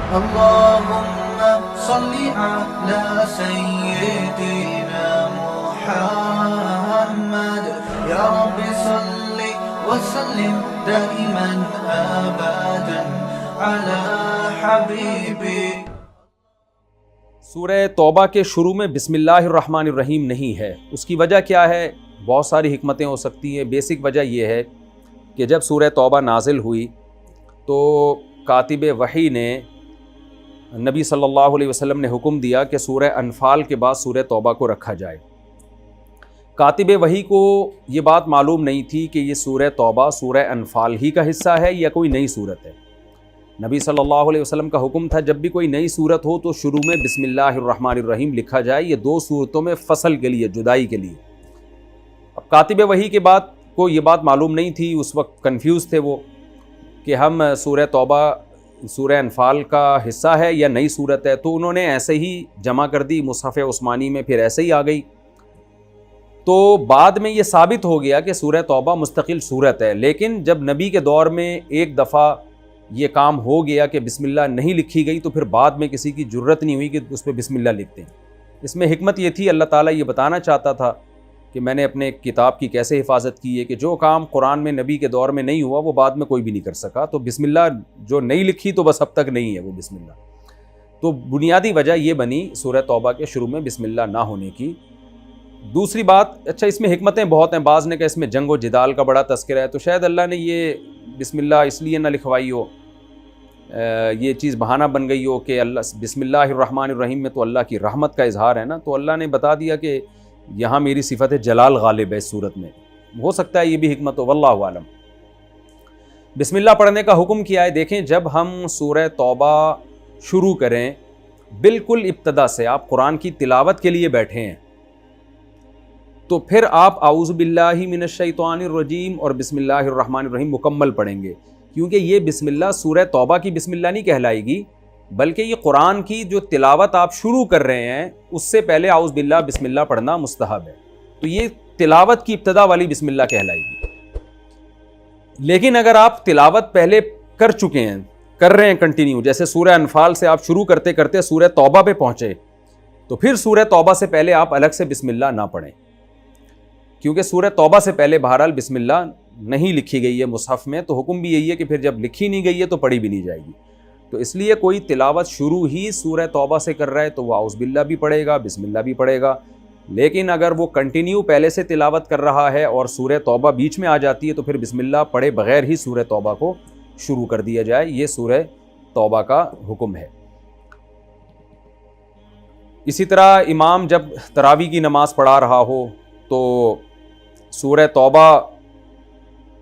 اللهم صل على سيدنا محمد يا رب صل وسلم دائما ابدا على حبيبي. سورہ توبہ کے شروع میں بسم اللہ الرحمن الرحیم نہیں ہے. اس کی وجہ کیا ہے؟ بہت ساری حکمتیں ہو سکتی ہیں. بیسک وجہ یہ ہے کہ جب سورہ توبہ نازل ہوئی تو کاتب وحی نے نبی صلی اللہ علیہ وسلم نے حکم دیا کہ سورہ انفال کے بعد سورہ توبہ کو رکھا جائے. کاتب وحی کو یہ بات معلوم نہیں تھی کہ یہ سورہ توبہ سورہ انفال ہی کا حصہ ہے یا کوئی نئی صورت ہے. نبی صلی اللہ علیہ وسلم کا حکم تھا جب بھی کوئی نئی صورت ہو تو شروع میں بسم اللہ الرحمن الرحیم لکھا جائے. یہ دو صورتوں میں فصل کے لیے، جدائی کے لیے. اب کاتب وحی کے بعد کو یہ بات معلوم نہیں تھی، اس وقت کنفیوز تھے وہ کہ ہم سورہ توبہ سورہ انفال کا حصہ ہے یا نئی صورت ہے. تو انہوں نے ایسے ہی جمع کر دی مصحف عثمانی میں، پھر ایسے ہی آ گئی. تو بعد میں یہ ثابت ہو گیا کہ سورہ توبہ مستقل صورت ہے. لیکن جب نبی کے دور میں ایک دفعہ یہ کام ہو گیا کہ بسم اللہ نہیں لکھی گئی تو پھر بعد میں کسی کی جرت نہیں ہوئی کہ اس پہ بسم اللہ لکھتے ہیں. اس میں حکمت یہ تھی، اللہ تعالیٰ یہ بتانا چاہتا تھا کہ میں نے اپنے کتاب کی کیسے حفاظت کی ہے کہ جو کام قرآن میں نبی کے دور میں نہیں ہوا وہ بعد میں کوئی بھی نہیں کر سکا. تو بسم اللہ جو نہیں لکھی تو بس اب تک نہیں ہے وہ بسم اللہ. تو بنیادی وجہ یہ بنی سورہ توبہ کے شروع میں بسم اللہ نہ ہونے کی. دوسری بات، اچھا اس میں حکمتیں بہت ہیں. بعض نے کہا اس میں جنگ و جدال کا بڑا تذکرہ ہے، تو شاید اللہ نے یہ بسم اللہ اس لیے نہ لکھوائی ہو، یہ چیز بہانہ بن گئی ہو کہ اللہ بسم اللہ الرحمن الرحیم میں تو اللہ کی رحمت کا اظہار ہے نا، تو اللہ نے بتا دیا کہ یہاں میری صفت جلال غالب ہے اس صورت میں. ہو سکتا ہے یہ بھی حکمت ہو، واللہ عالم. بسم اللہ پڑھنے کا حکم کیا ہے؟ دیکھیں، جب ہم سورہ توبہ شروع کریں بالکل ابتدا سے، آپ قرآن کی تلاوت کے لیے بیٹھے ہیں تو پھر آپ اعوذ باللہ من الشیطان الرجیم اور بسم اللہ الرحمن الرحیم مکمل پڑھیں گے، کیونکہ یہ بسم اللہ سورہ توبہ کی بسم اللہ نہیں کہلائے گی، بلکہ یہ قرآن کی جو تلاوت آپ شروع کر رہے ہیں اس سے پہلے اعوذ باللہ بسم اللہ پڑھنا مستحب ہے. تو یہ تلاوت کی ابتدا والی بسم اللہ کہلائے گی. لیکن اگر آپ تلاوت پہلے کر چکے ہیں، کر رہے ہیں کنٹینیو، جیسے سورہ انفال سے آپ شروع کرتے کرتے سورہ توبہ پہ پہنچے، تو پھر سورہ توبہ سے پہلے آپ الگ سے بسم اللہ نہ پڑھیں، کیونکہ سورہ توبہ سے پہلے بہرحال بسم اللہ نہیں لکھی گئی ہے مصحف میں. تو حکم بھی یہی ہے کہ پھر جب لکھی نہیں گئی ہے تو پڑھی بھی نہیں جائے گی. تو اس لیے کوئی تلاوت شروع ہی سورہ توبہ سے کر رہا ہے تو وہ اعوذ باللہ بھی پڑھے گا، بسم اللہ بھی پڑھے گا. لیکن اگر وہ کنٹینیو پہلے سے تلاوت کر رہا ہے اور سورہ توبہ بیچ میں آ جاتی ہے تو پھر بسم اللہ پڑھے بغیر ہی سورہ توبہ کو شروع کر دیا جائے. یہ سورہ توبہ کا حکم ہے. اسی طرح امام جب تراویح کی نماز پڑھا رہا ہو تو سورہ توبہ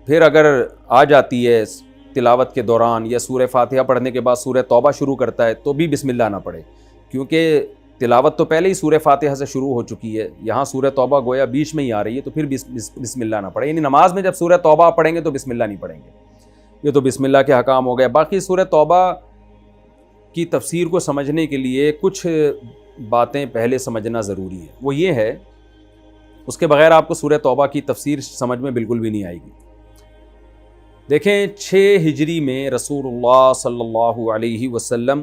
پھر اگر آ جاتی ہے تلاوت کے دوران یا سورہ فاتحہ پڑھنے کے بعد سورہ توبہ شروع کرتا ہے تو بھی بسم اللہ نہ پڑھے، کیونکہ تلاوت تو پہلے ہی سورہ فاتحہ سے شروع ہو چکی ہے. یہاں سورہ توبہ گویا بیچ میں ہی آ رہی ہے تو پھر بسم اللہ نہ پڑھے. یعنی نماز میں جب سورہ توبہ پڑھیں گے تو بسم اللہ نہیں پڑھیں گے. یہ تو بسم اللہ کے حکام ہو گئے. باقی سورہ توبہ کی تفسیر کو سمجھنے کے لیے کچھ باتیں پہلے سمجھنا ضروری ہے. وہ یہ ہے، اس کے بغیر آپ کو سورہ توبہ کی تفسیر سمجھ میں بالکل بھی نہیں آئے گی. دیکھیں، 6 ہجری میں رسول اللہ صلی اللہ علیہ وسلم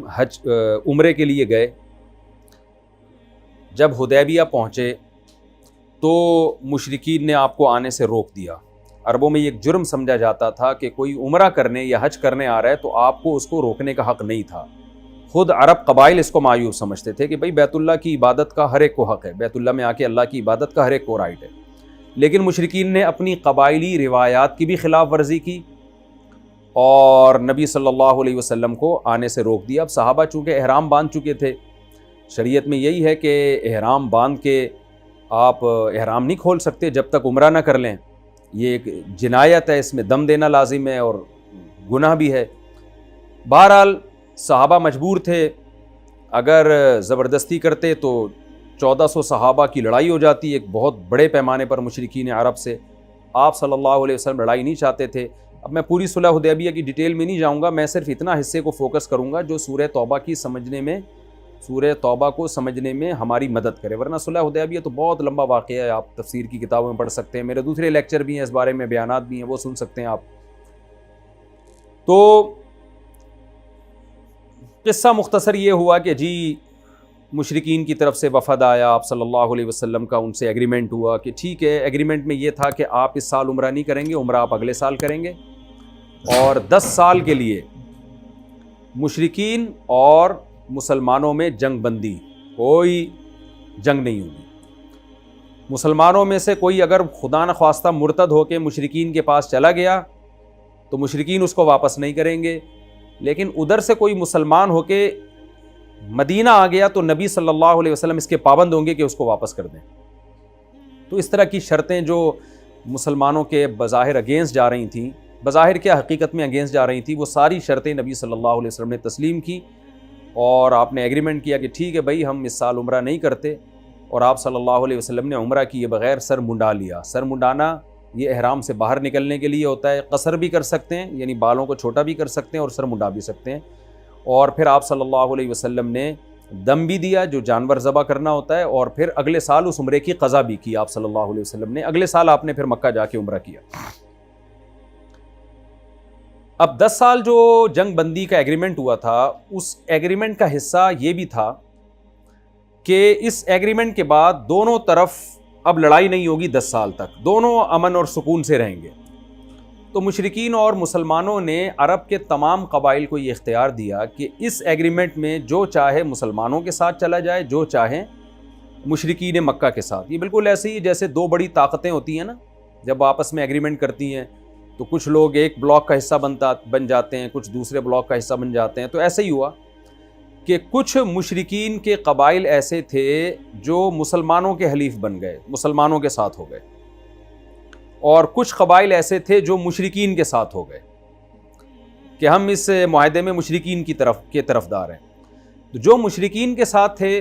عمرے کے لیے گئے. جب حدیبیہ پہنچے تو مشرکین نے آپ کو آنے سے روک دیا. عربوں میں یہ ایک جرم سمجھا جاتا تھا کہ کوئی عمرہ کرنے یا حج کرنے آ رہا ہے تو آپ کو اس کو روکنے کا حق نہیں تھا. خود عرب قبائل اس کو معیوب سمجھتے تھے کہ بھئی بیت اللہ کی عبادت کا ہر ایک کو حق ہے، بیت اللہ میں آ کے اللہ کی عبادت کا ہر ایک کو رائٹ ہے. لیکن مشرکین نے اپنی قبائلی روایات کی بھی خلاف ورزی کی اور نبی صلی اللہ علیہ وسلم کو آنے سے روک دیا. اب صحابہ چونکہ احرام باندھ چکے تھے، شریعت میں یہی ہے کہ احرام باندھ کے آپ احرام نہیں کھول سکتے جب تک عمرہ نہ کر لیں. یہ ایک جنایت ہے، اس میں دم دینا لازم ہے اور گناہ بھی ہے. بہرحال صحابہ مجبور تھے، اگر زبردستی کرتے تو 1400 صحابہ کی لڑائی ہو جاتی، ایک بہت بڑے پیمانے پر مشرکین عرب سے. آپ صلی اللہ علیہ وسلم لڑائی نہیں چاہتے تھے. اب میں پوری صلح حدیبیہ کی ڈیٹیل میں نہیں جاؤں گا، میں صرف اتنا حصے کو فوکس کروں گا جو سورہ توبہ کی سمجھنے میں، سورہ توبہ کو سمجھنے میں ہماری مدد کرے. ورنہ صلح حدیبیہ تو بہت لمبا واقعہ ہے، آپ تفسیر کی کتابوں میں پڑھ سکتے ہیں، میرے دوسرے لیکچر بھی ہیں اس بارے میں، بیانات بھی ہیں، وہ سن سکتے ہیں آپ. تو قصہ مختصر یہ ہوا کہ جی مشرکین کی طرف سے وفد آیا، آپ صلی اللہ علیہ وسلم کا ان سے ایگریمنٹ ہوا کہ ٹھیک ہے، ایگریمنٹ میں یہ تھا کہ آپ اس سال عمرہ نہیں کریں گے، عمرہ آپ اگلے سال کریں گے، اور 10 سال کے لیے مشرکین اور مسلمانوں میں جنگ بندی، کوئی جنگ نہیں ہوگی۔ مسلمانوں میں سے کوئی اگر خدا نخواستہ مرتد ہو کے مشرکین کے پاس چلا گیا تو مشرکین اس کو واپس نہیں کریں گے، لیکن ادھر سے کوئی مسلمان ہو کے مدینہ آ گیا تو نبی صلی اللہ علیہ وسلم اس کے پابند ہوں گے کہ اس کو واپس کر دیں۔ تو اس طرح کی شرطیں جو مسلمانوں کے بظاہر اگینسٹ جا رہی تھیں، بظاہر کیا حقیقت میں اگینسٹ جا رہی تھیں، وہ ساری شرطیں نبی صلی اللہ علیہ وسلم نے تسلیم کی، اور آپ نے ایگریمنٹ کیا کہ ٹھیک ہے بھائی ہم اس سال عمرہ نہیں کرتے، اور آپ صلی اللہ علیہ وسلم نے عمرہ کیے بغیر سر منڈا لیا۔ سر منڈانا یہ احرام سے باہر نکلنے کے لیے ہوتا ہے، قصر بھی کر سکتے ہیں یعنی بالوں کو چھوٹا بھی کر سکتے ہیں اور سر منڈا بھی سکتے ہیں، اور پھر آپ صلی اللہ علیہ وسلم نے دم بھی دیا جو جانور ذبح کرنا ہوتا ہے، اور پھر اگلے سال اس عمرے کی قضا بھی کی آپ صلی اللہ علیہ وسلم نے۔ اگلے سال آپ نے پھر مکہ جا کے عمرہ کیا۔ اب 10 سال جو جنگ بندی کا ایگریمنٹ ہوا تھا، اس ایگریمنٹ کا حصہ یہ بھی تھا کہ اس ایگریمنٹ کے بعد دونوں طرف اب لڑائی نہیں ہوگی 10 سال تک، دونوں امن اور سکون سے رہیں گے۔ تو مشرکین اور مسلمانوں نے عرب کے تمام قبائل کو یہ اختیار دیا کہ اس ایگریمنٹ میں جو چاہے مسلمانوں کے ساتھ چلا جائے، جو چاہے مشرکین مکہ کے ساتھ۔ یہ بالکل ایسے ہی جیسے دو بڑی طاقتیں ہوتی ہیں نا، جب آپس میں ایگریمنٹ کرتی ہیں تو کچھ لوگ ایک بلاک کا حصہ بن جاتے ہیں، کچھ دوسرے بلاک کا حصہ بن جاتے ہیں۔ تو ایسے ہی ہوا کہ کچھ مشرکین کے قبائل ایسے تھے جو مسلمانوں کے حلیف بن گئے، مسلمانوں کے ساتھ ہو گئے، اور کچھ قبائل ایسے تھے جو مشرکین کے ساتھ ہو گئے کہ ہم اس معاہدے میں مشرکین کی طرفدار ہیں۔ تو جو مشرکین کے ساتھ تھے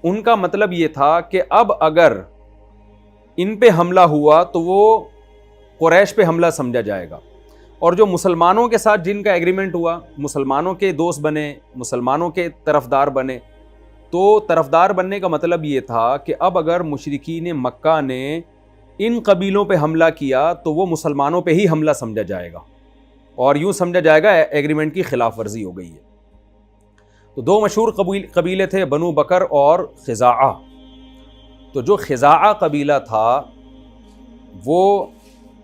ان کا مطلب یہ تھا کہ اب اگر ان پہ حملہ ہوا تو وہ قریش پہ حملہ سمجھا جائے گا، اور جو مسلمانوں کے ساتھ جن کا ایگریمنٹ ہوا، مسلمانوں کے دوست بنے، مسلمانوں کے طرفدار بنے، تو طرفدار بننے کا مطلب یہ تھا کہ اب اگر مشرکین مکہ نے ان قبیلوں پہ حملہ کیا تو وہ مسلمانوں پہ ہی حملہ سمجھا جائے گا، اور یوں سمجھا جائے گا ایگریمنٹ کی خلاف ورزی ہو گئی ہے۔ تو دو مشہور قبیلے تھے، بنو بکر اور خزاعہ۔ تو جو خزاعہ قبیلہ تھا وہ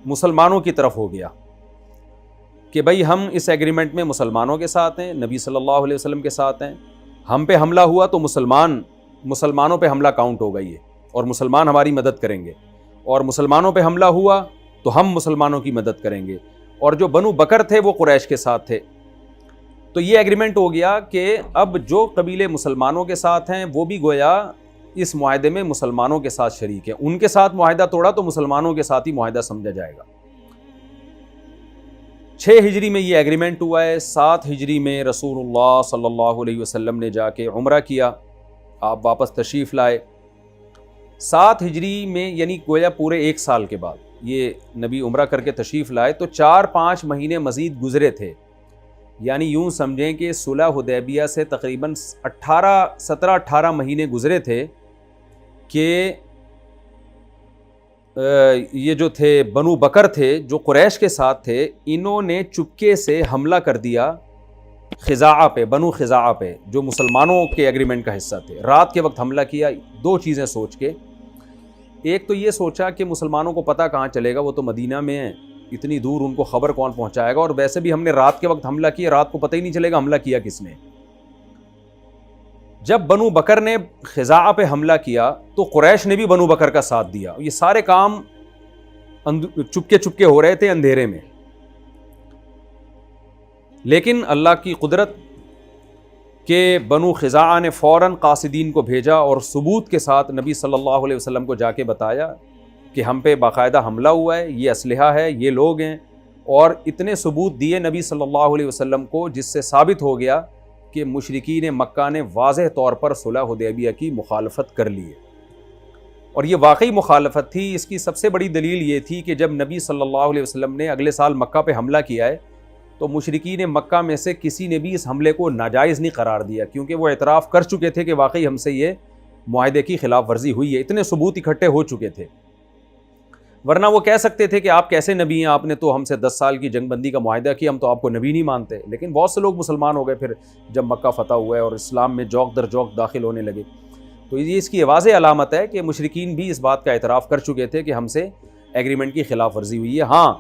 مسلمانوں کی طرف ہو گیا کہ بھئی ہم اس ایگریمنٹ میں مسلمانوں کے ساتھ ہیں، نبی صلی اللہ علیہ وسلم کے ساتھ ہیں، ہم پہ حملہ ہوا تو مسلمانوں پہ حملہ کاؤنٹ ہو گئی ہے اور مسلمان ہماری مدد کریں گے، اور مسلمانوں پہ حملہ ہوا تو ہم مسلمانوں کی مدد کریں گے۔ اور جو بنو بکر تھے وہ قریش کے ساتھ تھے۔ تو یہ ایگریمنٹ ہو گیا کہ اب جو قبیلے مسلمانوں کے ساتھ ہیں وہ بھی گویا اس معاہدے میں مسلمانوں کے ساتھ شریک ہیں، ان کے ساتھ معاہدہ توڑا تو مسلمانوں کے ساتھ ہی معاہدہ سمجھا جائے گا۔ 6 ہجری میں یہ ایگریمنٹ ہوا ہے۔ 7 ہجری میں رسول اللہ صلی اللہ علیہ وسلم نے جا کے عمرہ کیا، آپ واپس تشریف لائے۔ 7 ہجری میں یعنی گویا پورے 1 سال کے بعد یہ نبی عمرہ کر کے تشریف لائے، تو 4-5 مہینے مزید گزرے تھے، یعنی یوں سمجھیں کہ صلح حدیبیہ سے تقریباً 17-18 مہینے گزرے تھے کہ یہ جو تھے بنو بکر تھے جو قریش کے ساتھ تھے، انہوں نے چپکے سے حملہ کر دیا خزاعہ پہ، بنو خزاعہ پہ، جو مسلمانوں کے ایگریمنٹ کا حصہ تھے۔ رات کے وقت حملہ کیا 2 چیزیں سوچ کے۔ ایک تو یہ سوچا کہ مسلمانوں کو پتہ کہاں چلے گا، وہ تو مدینہ میں ہیں، اتنی دور ان کو خبر کون پہنچائے گا، اور ویسے بھی ہم نے رات کے وقت حملہ کیا، رات کو پتہ ہی نہیں چلے گا حملہ کیا کس نے۔ جب بنو بکر نے خزاعہ پہ حملہ کیا تو قریش نے بھی بنو بکر کا ساتھ دیا۔ یہ سارے کام چپکے ہو رہے تھے اندھیرے میں، لیکن اللہ کی قدرت کہ بنو خزاعہ نے فوراً قاصدین کو بھیجا اور ثبوت کے ساتھ نبی صلی اللہ علیہ وسلم کو جا کے بتایا کہ ہم پہ باقاعدہ حملہ ہوا ہے، یہ اسلحہ ہے، یہ لوگ ہیں، اور اتنے ثبوت دیے نبی صلی اللہ علیہ وسلم کو جس سے ثابت ہو گیا کہ مشرکین مکہ نے واضح طور پر صلح حدیبیہ کی مخالفت کر لی ہے۔ اور یہ واقعی مخالفت تھی۔ اس کی سب سے بڑی دلیل یہ تھی کہ جب نبی صلی اللہ علیہ وسلم نے اگلے سال مکہ پہ حملہ کیا ہے تو مشرکین مکہ میں سے کسی نے بھی اس حملے کو ناجائز نہیں قرار دیا، کیونکہ وہ اعتراف کر چکے تھے کہ واقعی ہم سے یہ معاہدے کی خلاف ورزی ہوئی ہے، اتنے ثبوت اکٹھے ہو چکے تھے۔ ورنہ وہ کہہ سکتے تھے کہ آپ کیسے نبی ہیں، آپ نے تو ہم سے 10 سال کی جنگ بندی کا معاہدہ کیا، ہم تو آپ کو نبی نہیں مانتے. لیکن بہت سے لوگ مسلمان ہو گئے پھر جب مکہ فتح ہوا ہے اور اسلام میں جوق در جوق داخل ہونے لگے. تو یہ اس کی واضح علامت ہے کہ مشرکین بھی اس بات کا اعتراف کر چکے تھے کہ ہم سے ایگریمنٹ کی خلاف ورزی ہوئی ہے. ہاں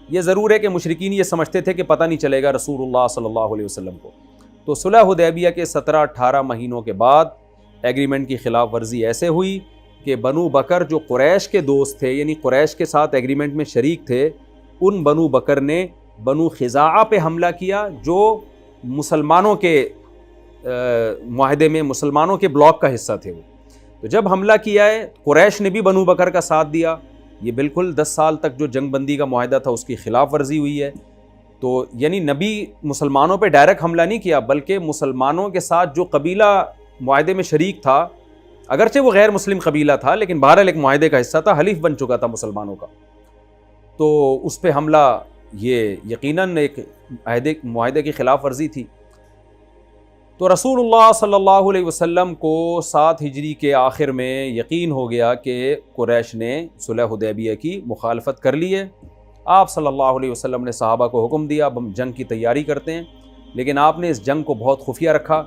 یہ ضرور ہے کہ مشرکین یہ سمجھتے تھے کہ پتہ نہیں چلے گا رسول اللہ صلی اللہ علیہ وسلم کو. تو صلح حدیبیہ کے 17-18 مہینوں کے بعد ایگریمنٹ کی خلاف ورزی ایسے ہوئی کہ بنو بکر جو قریش کے دوست تھے، یعنی قریش کے ساتھ ایگریمنٹ میں شریک تھے، ان بنو بکر نے بنو خزاعہ پہ حملہ کیا جو مسلمانوں کے معاہدے میں مسلمانوں کے بلاک کا حصہ تھے. وہ تو جب حملہ کیا ہے قریش نے بھی بنو بکر کا ساتھ دیا. یہ بالکل 10 سال تک جو جنگ بندی کا معاہدہ تھا اس کی خلاف ورزی ہوئی ہے. تو یعنی نبی مسلمانوں پہ ڈائریکٹ حملہ نہیں کیا، بلکہ مسلمانوں کے ساتھ جو قبیلہ معاہدے میں شریک تھا، اگرچہ وہ غیر مسلم قبیلہ تھا لیکن بہرحال ایک معاہدے کا حصہ تھا، حلیف بن چکا تھا مسلمانوں کا، تو اس پہ حملہ یہ یقیناً ایک معاہدے کی خلاف ورزی تھی. تو رسول اللہ صلی اللہ علیہ وسلم کو 7 ہجری کے آخر میں یقین ہو گیا کہ قریش نے صلح حدیبیہ کی مخالفت کر لی ہے. آپ صلی اللہ علیہ وسلم نے صحابہ کو حکم دیا اب ہم جنگ کی تیاری کرتے ہیں، لیکن آپ نے اس جنگ کو بہت خفیہ رکھا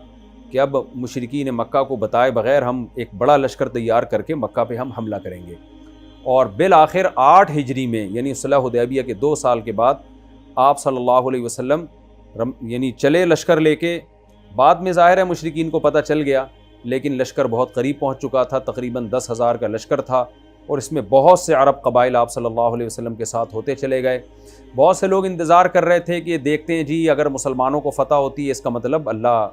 کہ اب مشرکین مکہ کو بتائے بغیر ہم ایک بڑا لشکر تیار کر کے مکہ پہ ہم حملہ کریں گے. اور بالآخر 8 ہجری میں یعنی صلح حدیبیہ کے 2 سال کے بعد آپ صلی اللہ علیہ وسلم یعنی چلے لشکر لے کے. بعد میں ظاہر ہے مشرکین کو پتہ چل گیا، لیکن لشکر بہت قریب پہنچ چکا تھا، تقریباً 10,000 کا لشکر تھا، اور اس میں بہت سے عرب قبائل آپ صلی اللہ علیہ وسلم کے ساتھ ہوتے چلے گئے. بہت سے لوگ انتظار کر رہے تھے کہ دیکھتے ہیں جی اگر مسلمانوں کو فتح ہوتی ہے اس کا مطلب اللہ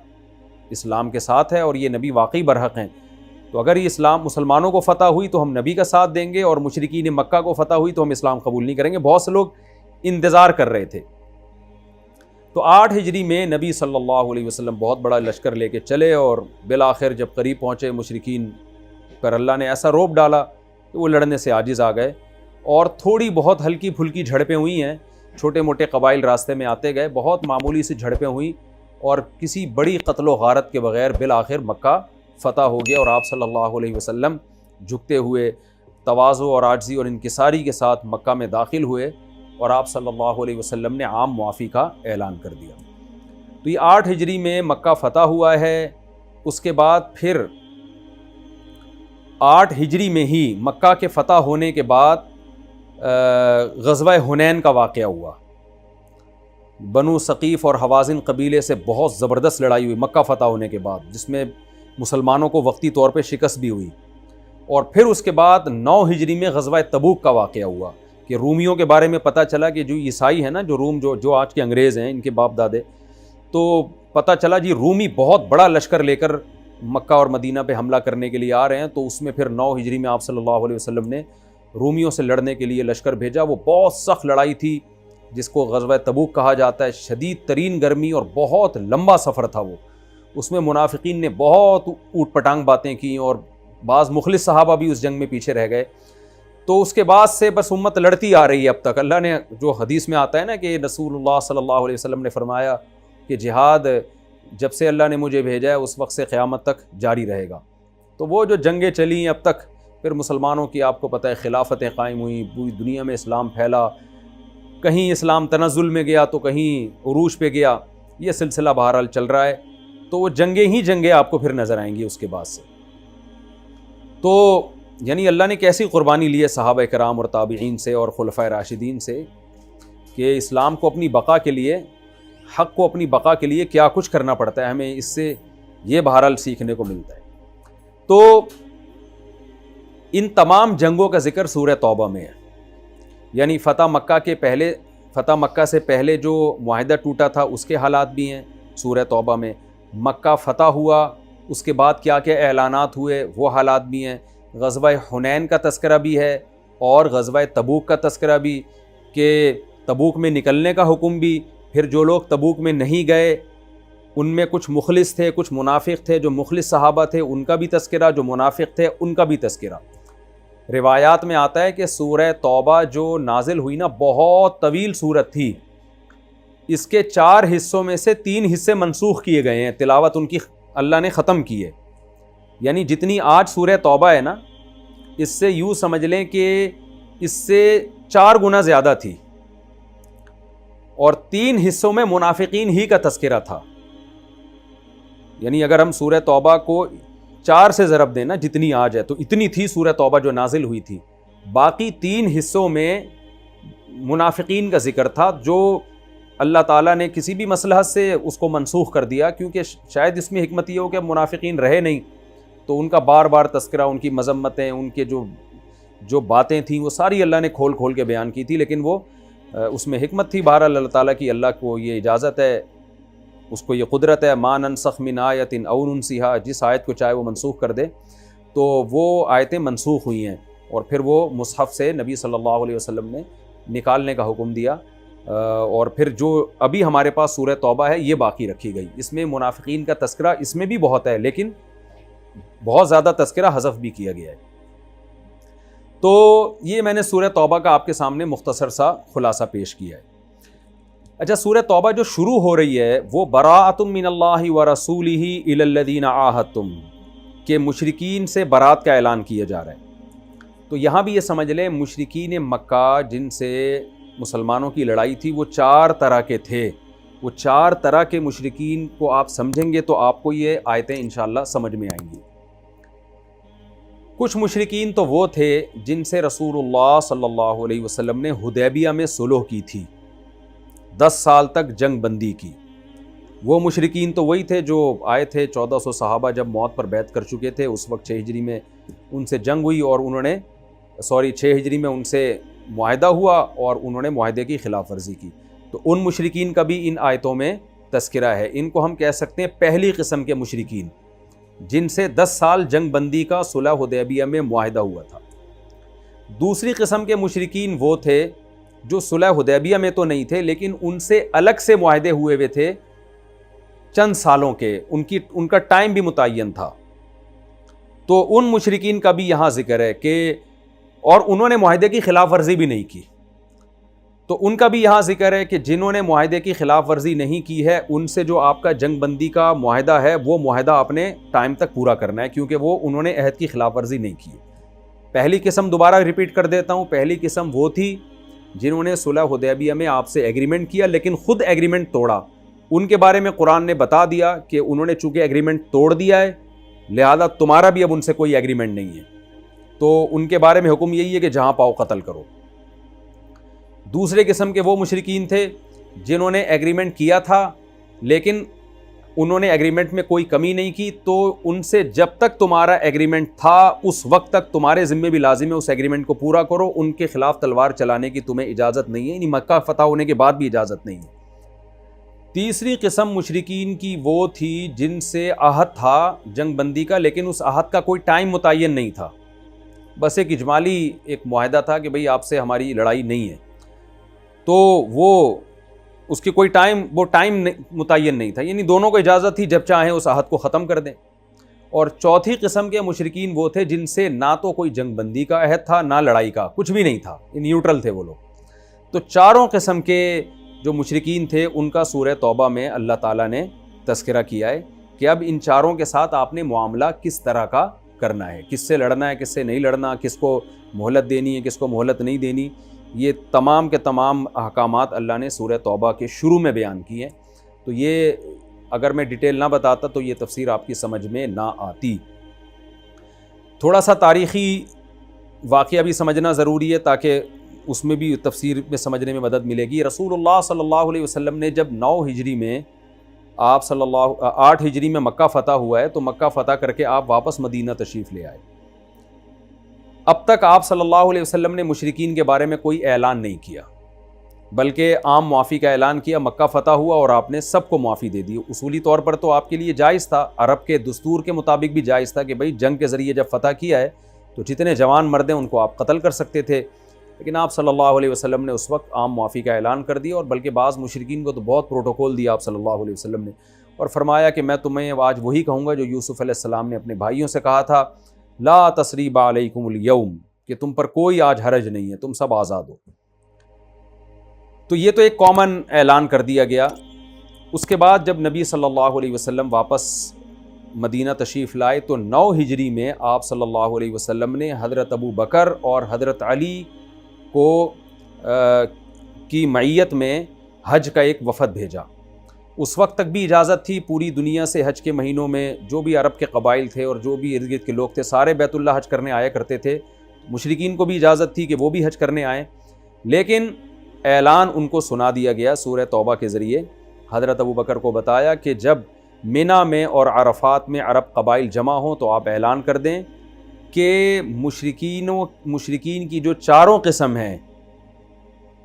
اسلام کے ساتھ ہے اور یہ نبی واقعی برحق ہیں. تو اگر یہ اسلام مسلمانوں کو فتح ہوئی تو ہم نبی کا ساتھ دیں گے، اور مشرکین مکہ کو فتح ہوئی تو ہم اسلام قبول نہیں کریں گے. بہت سے لوگ انتظار کر رہے تھے. تو 8 ہجری میں نبی صلی اللہ علیہ وسلم بہت بڑا لشکر لے کے چلے، اور بالآخر جب قریب پہنچے مشرکین پر اللہ نے ایسا روب ڈالا کہ وہ لڑنے سے عاجز آ گئے، اور تھوڑی بہت ہلکی پھلکی جھڑپیں ہوئی ہیں، چھوٹے موٹے قبائل راستے میں آتے گئے، بہت معمولی سی جھڑپیں ہوئیں، اور کسی بڑی قتل و غارت کے بغیر بالآخر مکہ فتح ہو گیا. اور آپ صلی اللہ علیہ وسلم جھکتے ہوئے تواضع اور عاجزی اور انکساری کے ساتھ مکہ میں داخل ہوئے، اور آپ صلی اللہ علیہ وسلم نے عام معافی کا اعلان کر دیا. تو یہ 8 ہجری میں مکہ فتح ہوا ہے. اس کے بعد پھر 8 ہجری میں ہی مکہ کے فتح ہونے کے بعد غزوہ حنین کا واقعہ ہوا. بنو ثقیف اور حوازن قبیلے سے بہت زبردست لڑائی ہوئی مکہ فتح ہونے کے بعد، جس میں مسلمانوں کو وقتی طور پہ شکست بھی ہوئی. اور پھر اس کے بعد 9 ہجری میں غزوہ تبوک کا واقعہ ہوا کہ رومیوں کے بارے میں پتہ چلا کہ جو عیسائی ہیں نا، جو روم جو آج کے انگریز ہیں، ان کے باپ دادے، تو پتہ چلا جی رومی بہت بڑا لشکر لے کر مکہ اور مدینہ پہ حملہ کرنے کے لیے آ رہے ہیں. تو اس میں پھر 9 ہجری میں آپ صلی اللہ علیہ وسلم نے رومیوں سے لڑنے کے لیے لشکر بھیجا. وہ بہت سخت لڑائی تھی جس کو غزوہ تبوک کہا جاتا ہے. شدید ترین گرمی اور بہت لمبا سفر تھا وہ. اس میں منافقین نے بہت اوٹ پٹانگ باتیں کی، اور بعض مخلص صحابہ بھی اس جنگ میں پیچھے رہ گئے. تو اس کے بعد سے بس امت لڑتی آ رہی ہے اب تک. اللہ نے جو حدیث میں آتا ہے نا کہ رسول اللہ صلی اللہ علیہ وسلم نے فرمایا کہ جہاد جب سے اللہ نے مجھے بھیجا ہے اس وقت سے قیامت تک جاری رہے گا. تو وہ جو جنگیں چلیں اب تک، پھر مسلمانوں کی آپ کو پتہ ہے خلافتیں قائم ہوئیں، پوری دنیا میں اسلام پھیلا، کہیں اسلام تنزل میں گیا تو کہیں عروج پہ گیا. یہ سلسلہ بہرحال چل رہا ہے. تو وہ جنگیں ہی جنگیں آپ کو پھر نظر آئیں گی اس کے بعد سے. تو یعنی اللہ نے کیسی قربانی لی ہے صحابہ کرام اور تابعین سے اور خلفائے راشدین سے کہ اسلام کو اپنی بقا کے لیے، حق کو اپنی بقا کے لیے کیا کچھ کرنا پڑتا ہے. ہمیں اس سے یہ بہرحال سیکھنے کو ملتا ہے. تو ان تمام جنگوں کا ذکر سورہ توبہ میں ہے. یعنی فتح مکہ سے پہلے جو معاہدہ ٹوٹا تھا اس کے حالات بھی ہیں سورہ توبہ میں. مکہ فتح ہوا اس کے بعد کیا کیا اعلانات ہوئے وہ حالات بھی ہیں. غزوہ حنین کا تذکرہ بھی ہے، اور غزوہ تبوک کا تذکرہ بھی کہ تبوک میں نکلنے کا حکم بھی. پھر جو لوگ تبوک میں نہیں گئے ان میں کچھ مخلص تھے، کچھ منافق تھے. جو مخلص صحابہ تھے ان کا بھی تذکرہ، جو منافق تھے ان کا بھی تذکرہ. روایات میں آتا ہے کہ سورہ توبہ جو نازل ہوئی نا بہت طویل سورت تھی. اس کے 4 حصوں میں سے 3 حصے منسوخ کیے گئے ہیں، تلاوت ان کی اللہ نے ختم کی ہے. یعنی جتنی آج سورہ توبہ ہے نا، اس سے یوں سمجھ لیں کہ اس سے 4 گنا زیادہ تھی، اور 3 حصوں میں منافقین ہی کا تذکرہ تھا. یعنی اگر ہم سورہ توبہ کو 4 سے ضرب دینا جتنی آج ہے، تو اتنی تھی سورہ توبہ جو نازل ہوئی تھی. باقی 3 حصوں میں منافقین کا ذکر تھا، جو اللہ تعالیٰ نے کسی بھی مصلحت سے اس کو منسوخ کر دیا، کیونکہ شاید اس میں حکمت یہ ہو کہ منافقین رہے نہیں، تو ان کا بار بار تذکرہ، ان کی مذمتیں، ان کے جو باتیں تھیں وہ ساری اللہ نے کھول کھول کے بیان کی تھی، لیکن وہ اس میں حکمت تھی. بہرحال اللہ تعالیٰ کی، اللہ کو یہ اجازت ہے، اس کو یہ قدرت ہے، ما ننسخ من آیت او ننسیہا، جس آیت کو چاہے وہ منسوخ کر دے. تو وہ آیتیں منسوخ ہوئی ہیں، اور پھر وہ مصحف سے نبی صلی اللہ علیہ وسلم نے نکالنے کا حکم دیا، اور پھر جو ابھی ہمارے پاس سورہ توبہ ہے یہ باقی رکھی گئی. اس میں منافقین کا تذکرہ اس میں بھی بہت ہے، لیکن بہت زیادہ تذکرہ حذف بھی کیا گیا ہے. تو یہ میں نے سورہ توبہ کا آپ کے سامنے مختصر سا خلاصہ پیش کیا ہے. اچھا، سورہ توبہ جو شروع ہو رہی ہے وہ براءۃ من اللہ ورسولہ الی الذین عاہدتم، کہ مشرکین سے برات کا اعلان کیا جا رہا ہے. تو یہاں بھی یہ سمجھ لیں، مشرکین مکہ جن سے مسلمانوں کی لڑائی تھی وہ 4 طرح کے تھے. وہ 4 طرح کے مشرکین کو آپ سمجھیں گے تو آپ کو یہ آیتیں انشاءاللہ سمجھ میں آئیں گی. کچھ مشرکین تو وہ تھے جن سے رسول اللہ صلی اللہ علیہ وسلم نے حدیبیہ میں صلح کی تھی، 10 سال تک جنگ بندی کی. وہ مشرکین تو وہی تھے جو آئے تھے، 1400 صحابہ جب موت پر بیعت کر چکے تھے، اس وقت 6 ہجری میں ان سے جنگ ہوئی، اور 6 ہجری میں ان سے معاہدہ ہوا، اور انہوں نے معاہدے کی خلاف ورزی کی. تو ان مشرکین کا بھی ان آیتوں میں تذکرہ ہے. ان کو ہم کہہ سکتے ہیں پہلی قسم کے مشرکین، جن سے 10 سال جنگ بندی کا صلح حدیبیہ میں معاہدہ ہوا تھا. دوسری قسم کے مشرکین وہ تھے جو صلح حدیبیہ میں تو نہیں تھے، لیکن ان سے الگ سے معاہدے ہوئے تھے چند سالوں کے، ان کا ٹائم بھی متعین تھا. تو ان مشرکین کا بھی یہاں ذکر ہے کہ، اور انہوں نے معاہدے کی خلاف ورزی بھی نہیں کی. تو ان کا بھی یہاں ذکر ہے کہ جنہوں نے معاہدے کی خلاف ورزی نہیں کی ہے، ان سے جو آپ کا جنگ بندی کا معاہدہ ہے وہ معاہدہ اپنے ٹائم تک پورا کرنا ہے، کیونکہ وہ انہوں نے عہد کی خلاف ورزی نہیں کی. پہلی قسم دوبارہ ریپیٹ کر دیتا ہوں، پہلی قسم وہ تھی جنہوں نے صلح حدیبیہ میں آپ سے ایگریمنٹ کیا لیکن خود ایگریمنٹ توڑا. ان کے بارے میں قرآن نے بتا دیا کہ انہوں نے چونکہ ایگریمنٹ توڑ دیا ہے، لہذا تمہارا بھی اب ان سے کوئی ایگریمنٹ نہیں ہے. تو ان کے بارے میں حکم یہی ہے کہ جہاں پاؤ قتل کرو. دوسرے قسم کے وہ مشرکین تھے جنہوں نے ایگریمنٹ کیا تھا لیکن انہوں نے ایگریمنٹ میں کوئی کمی نہیں کی، تو ان سے جب تک تمہارا ایگریمنٹ تھا اس وقت تک تمہارے ذمہ بھی لازم ہے اس ایگریمنٹ کو پورا کرو. ان کے خلاف تلوار چلانے کی تمہیں اجازت نہیں ہے، یعنی مکہ فتح ہونے کے بعد بھی اجازت نہیں ہے. تیسری قسم مشرکین کی وہ تھی جن سے عہد تھا جنگ بندی کا، لیکن اس عہد کا کوئی ٹائم متعین نہیں تھا، بس ایک اجمالی ایک معاہدہ تھا کہ بھئی آپ سے ہماری لڑائی نہیں ہے. تو وہ اس کی کوئی ٹائم متعین نہیں تھا، یعنی دونوں کو اجازت تھی جب چاہیں اس عہد کو ختم کر دیں. اور چوتھی قسم کے مشرکین وہ تھے جن سے نہ تو کوئی جنگ بندی کا عہد تھا نہ لڑائی کا، کچھ بھی نہیں تھا، نیوٹرل تھے وہ لوگ. تو چاروں قسم کے جو مشرکین تھے ان کا سورہ توبہ میں اللہ تعالیٰ نے تذکرہ کیا ہے کہ اب ان چاروں کے ساتھ آپ نے معاملہ کس طرح کا کرنا ہے، کس سے لڑنا ہے، کس سے نہیں لڑنا، کس کو مہلت دینی ہے، کس کو مہلت نہیں دینی. یہ تمام کے تمام احکامات اللہ نے سورہ توبہ کے شروع میں بیان کی ہیں. تو یہ اگر میں ڈیٹیل نہ بتاتا تو یہ تفسیر آپ کی سمجھ میں نہ آتی. تھوڑا سا تاریخی واقعہ بھی سمجھنا ضروری ہے تاکہ اس میں بھی تفسیر میں سمجھنے میں مدد ملے گی. رسول اللہ صلی اللہ علیہ وسلم نے جب 9 ہجری میں آپ 8 ہجری میں مکہ فتح ہوا ہے، تو مکہ فتح کر کے آپ واپس مدینہ تشریف لے آئے. اب تک آپ صلی اللہ علیہ وسلم نے مشرکین کے بارے میں کوئی اعلان نہیں کیا، بلکہ عام معافی کا اعلان کیا. مکہ فتح ہوا اور آپ نے سب کو معافی دے دی. اصولی طور پر تو آپ کے لیے جائز تھا، عرب کے دستور کے مطابق بھی جائز تھا کہ بھئی جنگ کے ذریعے جب فتح کیا ہے تو جتنے جوان مرد ہیں ان کو آپ قتل کر سکتے تھے. لیکن آپ صلی اللہ علیہ وسلم نے اس وقت عام معافی کا اعلان کر دیا، اور بلکہ بعض مشرکین کو تو بہت پروٹوکول دیا آپ صلی اللہ علیہ وسلم نے، اور فرمایا کہ میں تمہیں آج وہی کہوں گا جو یوسف علیہ السلام نے اپنے بھائیوں سے کہا تھا، لا تثریب علیکم اليوم، کہ تم پر کوئی آج حرج نہیں ہے، تم سب آزاد ہو. تو یہ تو ایک کامن اعلان کر دیا گیا. اس کے بعد جب نبی صلی اللہ علیہ وسلم واپس مدینہ تشریف لائے تو 9 ہجری میں آپ صلی اللہ علیہ وسلم نے حضرت ابو بکر اور حضرت علی کو کی معیت میں حج کا ایک وفد بھیجا۔ اس وقت تک بھی اجازت تھی، پوری دنیا سے حج کے مہینوں میں جو بھی عرب کے قبائل تھے اور جو بھی ارد گرد کے لوگ تھے سارے بیت اللہ حج کرنے آیا کرتے تھے، مشرکین کو بھی اجازت تھی کہ وہ بھی حج کرنے آئیں، لیکن اعلان ان کو سنا دیا گیا سورہ توبہ کے ذریعے۔ حضرت ابوبکر کو بتایا کہ جب منا میں اور عرفات میں عرب قبائل جمع ہوں تو آپ اعلان کر دیں کہ مشرکین کی جو چاروں قسم ہیں،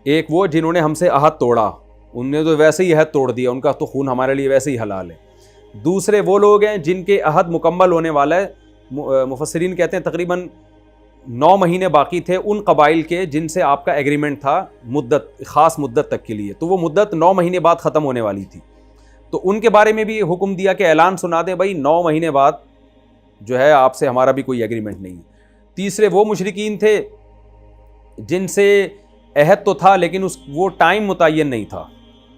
ایک وہ جنہوں نے ہم سے عہد توڑا، ان نے تو ویسے ہی عہد توڑ دیا، ان کا تو خون ہمارے لیے ویسے ہی حلال ہے۔ دوسرے وہ لوگ ہیں جن کے عہد مکمل ہونے والا ہے، مفسرین کہتے ہیں تقریباً 9 مہینے باقی تھے ان قبائل کے جن سے آپ کا ایگریمنٹ تھا مدت، خاص مدت تک کے لیے، تو وہ مدت 9 مہینے بعد ختم ہونے والی تھی، تو ان کے بارے میں بھی حکم دیا کہ اعلان سنا دیں بھائی 9 مہینے بعد جو ہے آپ سے ہمارا بھی کوئی ایگریمنٹ نہیں ہے۔ تیسرے وہ مشرکین تھے جن سے عہد تو تھا لیکن وہ ٹائم متعین نہیں تھا،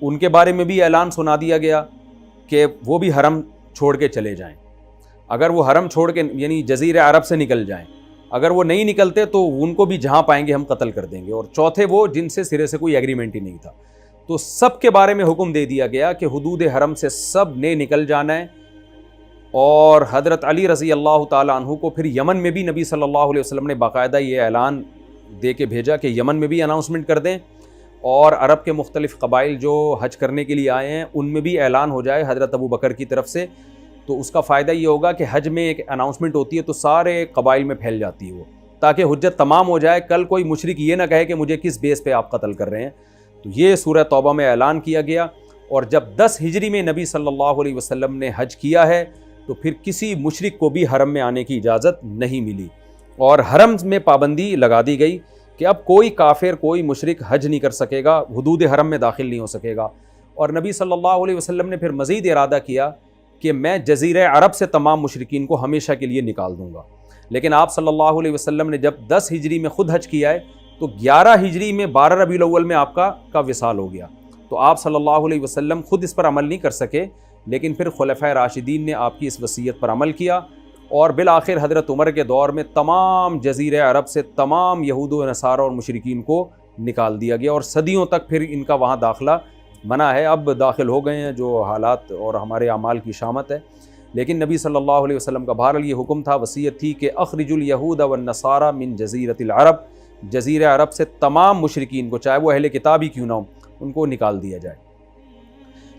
ان کے بارے میں بھی اعلان سنا دیا گیا کہ وہ بھی حرم چھوڑ کے چلے جائیں، اگر وہ حرم چھوڑ کے یعنی جزیرہ عرب سے نکل جائیں، اگر وہ نہیں نکلتے تو ان کو بھی جہاں پائیں گے ہم قتل کر دیں گے۔ اور چوتھے وہ جن سے سرے سے کوئی ایگریمنٹ ہی نہیں تھا، تو سب کے بارے میں حکم دے دیا گیا کہ حدود حرم سے سب نے نکل جانا ہے۔ اور حضرت علی رضی اللہ تعالیٰ عنہ کو پھر یمن میں بھی نبی صلی اللہ علیہ وسلم نے باقاعدہ یہ اعلان دے کے بھیجا کہ یمن میں بھی اناؤنسمنٹ کر دیں، اور عرب کے مختلف قبائل جو حج کرنے کے لیے آئے ہیں ان میں بھی اعلان ہو جائے حضرت ابوبکر کی طرف سے، تو اس کا فائدہ یہ ہوگا کہ حج میں ایک اناؤنسمنٹ ہوتی ہے تو سارے قبائل میں پھیل جاتی ہے وہ، تاکہ حجت تمام ہو جائے، کل کوئی مشرک یہ نہ کہے کہ مجھے کس بیس پہ آپ قتل کر رہے ہیں۔ تو یہ سورہ توبہ میں اعلان کیا گیا، اور جب 10 ہجری میں نبی صلی اللہ علیہ وسلم نے حج کیا ہے تو پھر کسی مشرک کو بھی حرم میں آنے کی اجازت نہیں ملی، اور حرم میں پابندی لگا دی گئی کہ اب کوئی کافر، کوئی مشرک حج نہیں کر سکے گا، حدود حرم میں داخل نہیں ہو سکے گا۔ اور نبی صلی اللہ علیہ وسلم نے پھر مزید ارادہ کیا کہ میں جزیرہ عرب سے تمام مشرکین کو ہمیشہ کے لیے نکال دوں گا، لیکن آپ صلی اللہ علیہ وسلم نے جب 10 ہجری میں خود حج کیا ہے تو 11 ہجری میں 12 ربیع الاول میں آپ کا وصال ہو گیا، تو آپ صلی اللہ علیہ وسلم خود اس پر عمل نہیں کر سکے، لیکن پھر خلفائے راشدین نے آپ کی اس وصیت پر عمل کیا، اور بالآخر حضرت عمر کے دور میں تمام جزیرہ عرب سے تمام یہود و نصارہ اور مشرکین کو نکال دیا گیا، اور صدیوں تک پھر ان کا وہاں داخلہ منع ہے۔ اب داخل ہو گئے ہیں جو حالات اور ہمارے اعمال کی شامت ہے، لیکن نبی صلی اللہ علیہ وسلم کا بہرحال یہ حکم تھا، وصیت تھی کہ اخرج الیہود والنصارى من جزیرۃ العرب، جزیرہ عرب سے تمام مشرکین کو، چاہے وہ اہل کتاب ہی کیوں نہ ہوں، ان کو نکال دیا جائے۔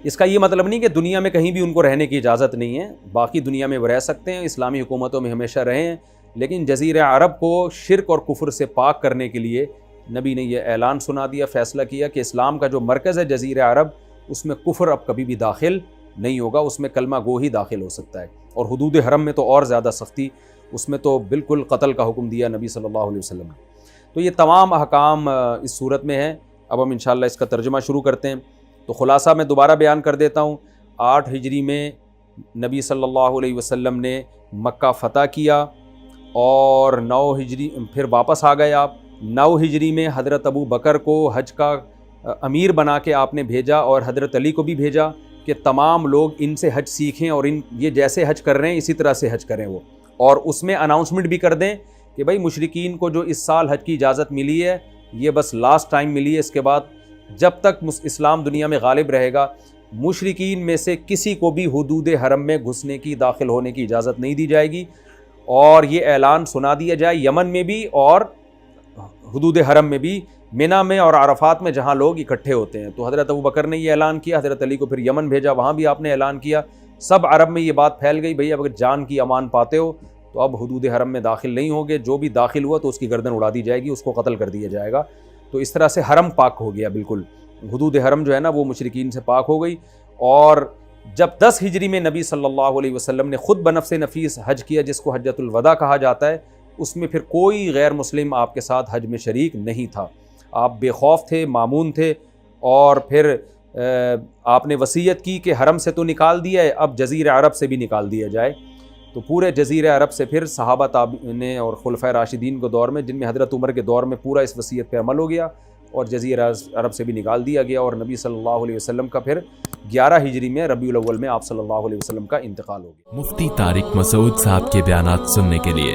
اس کا یہ مطلب نہیں کہ دنیا میں کہیں بھی ان کو رہنے کی اجازت نہیں ہے، باقی دنیا میں وہ رہ سکتے ہیں، اسلامی حکومتوں میں ہمیشہ رہے ہیں، لیکن جزیرہ عرب کو شرک اور کفر سے پاک کرنے کے لیے نبی نے یہ اعلان سنا دیا، فیصلہ کیا کہ اسلام کا جو مرکز ہے جزیرہ عرب، اس میں کفر اب کبھی بھی داخل نہیں ہوگا، اس میں کلمہ گو ہی داخل ہو سکتا ہے، اور حدود حرم میں تو اور زیادہ سختی، اس میں تو بالکل قتل کا حکم دیا نبی صلی اللہ علیہ وسلم نے۔ تو یہ تمام احکام اس صورت میں ہیں۔ اب ہم انشاءاللہ اس کا ترجمہ شروع کرتے ہیں۔ تو خلاصہ میں دوبارہ بیان کر دیتا ہوں، 8 ہجری میں نبی صلی اللہ علیہ وسلم نے مکہ فتح کیا، اور 9 ہجری پھر واپس آ گئے آپ۔ 9 ہجری میں حضرت ابو بکر کو حج کا امیر بنا کے آپ نے بھیجا، اور حضرت علی کو بھی بھیجا کہ تمام لوگ ان سے حج سیکھیں، اور یہ جیسے حج کر رہے ہیں اسی طرح سے حج کریں وہ، اور اس میں اناؤنسمنٹ بھی کر دیں کہ بھائی مشرکین کو جو اس سال حج کی اجازت ملی ہے یہ بس لاسٹ ٹائم ملی ہے، اس کے بعد جب تک اسلام دنیا میں غالب رہے گا مشرکین میں سے کسی کو بھی حدود حرم میں گھسنے کی، داخل ہونے کی اجازت نہیں دی جائے گی، اور یہ اعلان سنا دیا جائے یمن میں بھی اور حدود حرم میں بھی، منا میں اور عرفات میں جہاں لوگ اکٹھے ہوتے ہیں۔ تو حضرت ابوبکر نے یہ اعلان کیا، حضرت علی کو پھر یمن بھیجا، وہاں بھی آپ نے اعلان کیا، سب عرب میں یہ بات پھیل گئی، بھئی اب اگر جان کی امان پاتے ہو تو اب حدود حرم میں داخل نہیں ہوگے، جو بھی داخل ہوا تو اس کی گردن اڑا دی جائے گی، اس کو قتل کر دیا جائے گا۔ تو اس طرح سے حرم پاک ہو گیا، بالکل حدود حرم جو ہے نا وہ مشرکین سے پاک ہو گئی۔ اور جب 10 ہجری میں نبی صلی اللہ علیہ وسلم نے خود بنفس نفیس حج کیا، جس کو حجۃ الوداع کہا جاتا ہے، اس میں پھر کوئی غیر مسلم آپ کے ساتھ حج میں شریک نہیں تھا، آپ بے خوف تھے، مامون تھے، اور پھر آپ نے وصیت کی کہ حرم سے تو نکال دیا ہے، اب جزیرہ عرب سے بھی نکال دیا جائے۔ تو پورے جزیرہ عرب سے پھر صحابہ نے اور خلفائے راشدین کے دور میں، جن میں حضرت عمر کے دور میں پورا اس وصیت پہ عمل ہو گیا، اور جزیرہ عرب سے بھی نکال دیا گیا، اور نبی صلی اللہ علیہ وسلم کا پھر 11 ہجری میں ربیع الاول میں آپ صلی اللہ علیہ وسلم کا انتقال ہو گیا۔ مفتی طارق مسعود صاحب کے بیانات سننے کے لیے